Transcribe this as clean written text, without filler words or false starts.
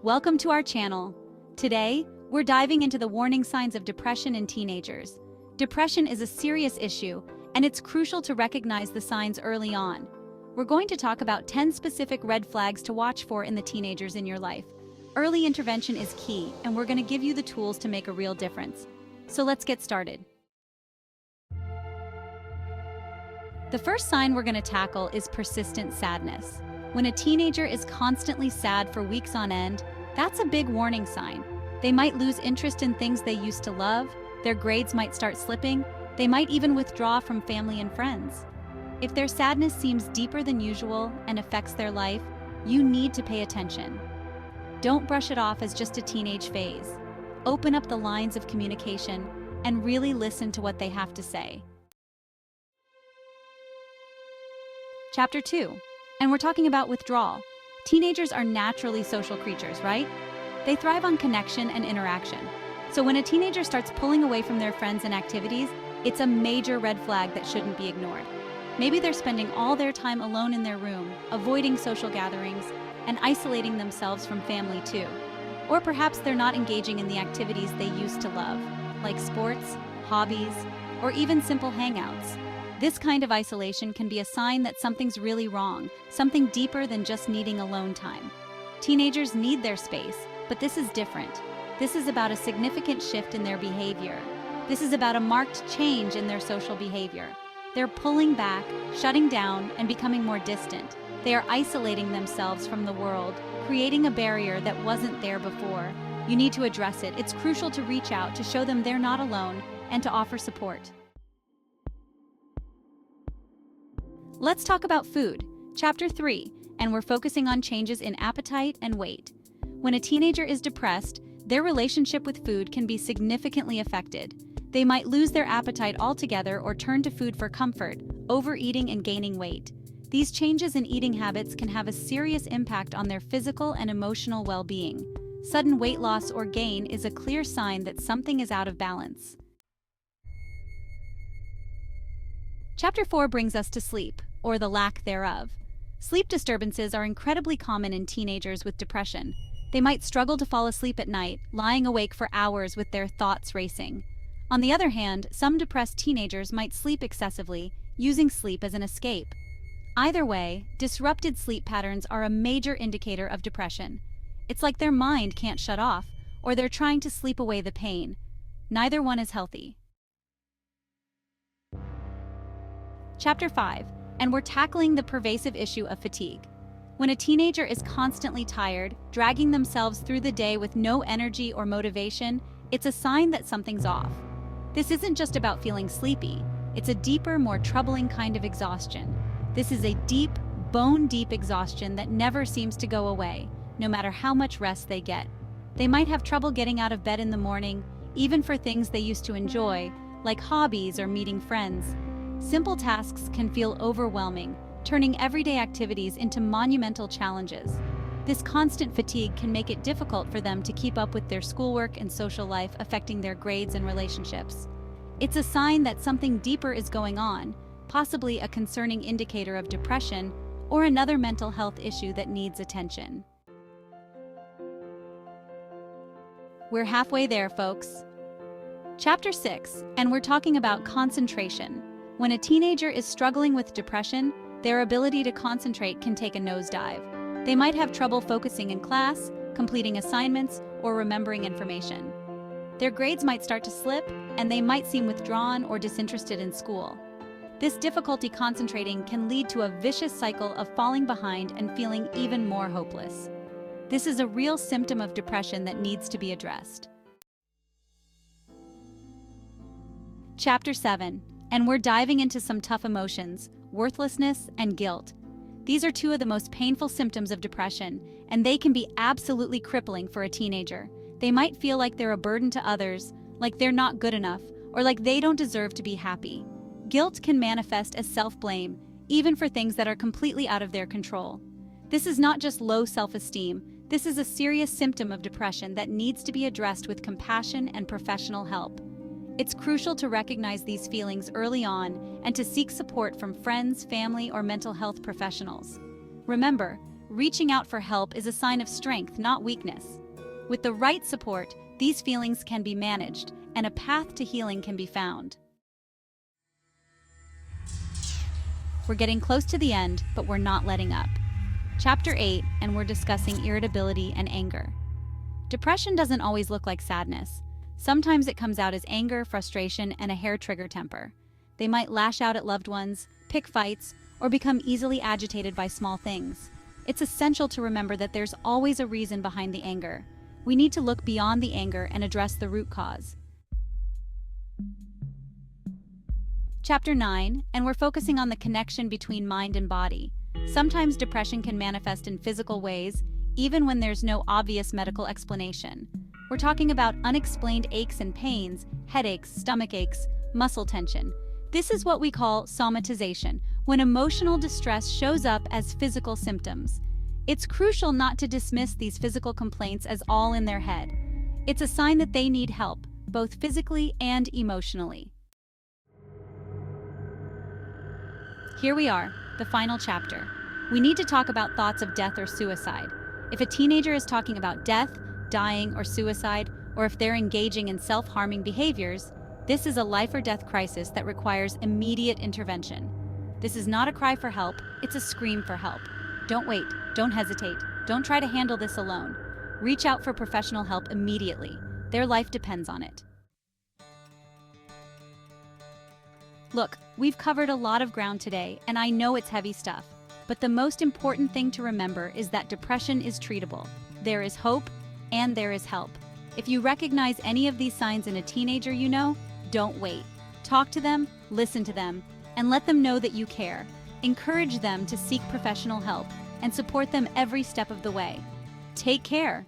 Welcome to our channel. Today, we're diving into the warning signs of depression in teenagers. Depression is a serious issue, and it's crucial to recognize the signs early on. We're going to talk about 10 specific red flags to watch for in the teenagers in your life. Early intervention is key, and we're going to give you the tools to make a real difference. So let's get started. The first sign we're going to tackle is persistent sadness. When a teenager is constantly sad for weeks on end, that's a big warning sign. They might lose interest in things they used to love, their grades might start slipping, they might even withdraw from family and friends. If their sadness seems deeper than usual and affects their life, you need to pay attention. Don't brush it off as just a teenage phase. Open up the lines of communication and really listen to what they have to say. Chapter 2. And we're talking about withdrawal. Teenagers are naturally social creatures, right? They thrive on connection and interaction. So when a teenager starts pulling away from their friends and activities, it's a major red flag that shouldn't be ignored. Maybe they're spending all their time alone in their room, avoiding social gatherings, and isolating themselves from family too. Or perhaps they're not engaging in the activities they used to love, like sports, hobbies, or even simple hangouts. This kind of isolation can be a sign that something's really wrong, something deeper than just needing alone time. Teenagers need their space, but this is different. This is about a significant shift in their behavior. This is about a marked change in their social behavior. They're pulling back, shutting down, and becoming more distant. They are isolating themselves from the world, creating a barrier that wasn't there before. You need to address it. It's crucial to reach out, to show them they're not alone, and to offer support. Let's talk about food. Chapter 3, and we're focusing on changes in appetite and weight. When a teenager is depressed, their relationship with food can be significantly affected. They might lose their appetite altogether or turn to food for comfort, overeating and gaining weight. These changes in eating habits can have a serious impact on their physical and emotional well-being. Sudden weight loss or gain is a clear sign that something is out of balance. Chapter 4 brings us to sleep, or the lack thereof. Sleep disturbances are incredibly common in teenagers with depression. They might struggle to fall asleep at night, lying awake for hours with their thoughts racing. On the other hand, some depressed teenagers might sleep excessively, using sleep as an escape. Either way, disrupted sleep patterns are a major indicator of depression. It's like their mind can't shut off, or they're trying to sleep away the pain. Neither one is healthy. Chapter 5, and we're tackling the pervasive issue of fatigue. When a teenager is constantly tired, dragging themselves through the day with no energy or motivation, it's a sign that something's off. This isn't just about feeling sleepy. It's a deeper, more troubling kind of exhaustion. This is a deep, bone-deep exhaustion that never seems to go away, no matter how much rest they get. They might have trouble getting out of bed in the morning, even for things they used to enjoy, like hobbies or meeting friends. Simple tasks can feel overwhelming, turning everyday activities into monumental challenges. This constant fatigue can make it difficult for them to keep up with their schoolwork and social life, affecting their grades and relationships. It's a sign that something deeper is going on, possibly a concerning indicator of depression or another mental health issue that needs attention. We're halfway there, folks. Chapter 6, and we're talking about concentration. When a teenager is struggling with depression, their ability to concentrate can take a nosedive. They might have trouble focusing in class, completing assignments, or remembering information. Their grades might start to slip, and they might seem withdrawn or disinterested in school. This difficulty concentrating can lead to a vicious cycle of falling behind and feeling even more hopeless. This is a real symptom of depression that needs to be addressed. Chapter 7, and we're diving into some tough emotions, worthlessness and guilt. These are two of the most painful symptoms of depression, and they can be absolutely crippling for a teenager. They might feel like they're a burden to others, like they're not good enough, or like they don't deserve to be happy. Guilt can manifest as self-blame, even for things that are completely out of their control. This is not just low self-esteem. This is a serious symptom of depression that needs to be addressed with compassion and professional help. It's crucial to recognize these feelings early on and to seek support from friends, family, or mental health professionals. Remember, reaching out for help is a sign of strength, not weakness. With the right support, these feelings can be managed, and a path to healing can be found. We're getting close to the end, but we're not letting up. Chapter 8, and we're discussing irritability and anger. Depression doesn't always look like sadness. Sometimes it comes out as anger, frustration, and a hair-trigger temper. They might lash out at loved ones, pick fights, or become easily agitated by small things. It's essential to remember that there's always a reason behind the anger. We need to look beyond the anger and address the root cause. Chapter 9, and we're focusing on the connection between mind and body. Sometimes depression can manifest in physical ways, even when there's no obvious medical explanation. We're talking about unexplained aches and pains, headaches, stomach aches, muscle tension. This is what we call somatization, when emotional distress shows up as physical symptoms. It's crucial not to dismiss these physical complaints as all in their head. It's a sign that they need help, both physically and emotionally. Here we are, the final chapter. We need to talk about thoughts of death or suicide. If a teenager is talking about death, dying, or suicide, or if they're engaging in self-harming behaviors, this is a life or death crisis that requires immediate intervention. This is not a cry for help, it's a scream for help. Don't wait, don't hesitate, don't try to handle this alone. Reach out for professional help immediately. Their life depends on it. Look, we've covered a lot of ground today, and I know it's heavy stuff. But the most important thing to remember is that depression is treatable. There is hope, and there is help. If you recognize any of these signs in a teenager you know, don't wait. Talk to them, listen to them, and let them know that you care. Encourage them to seek professional help, and support them every step of the way. Take care.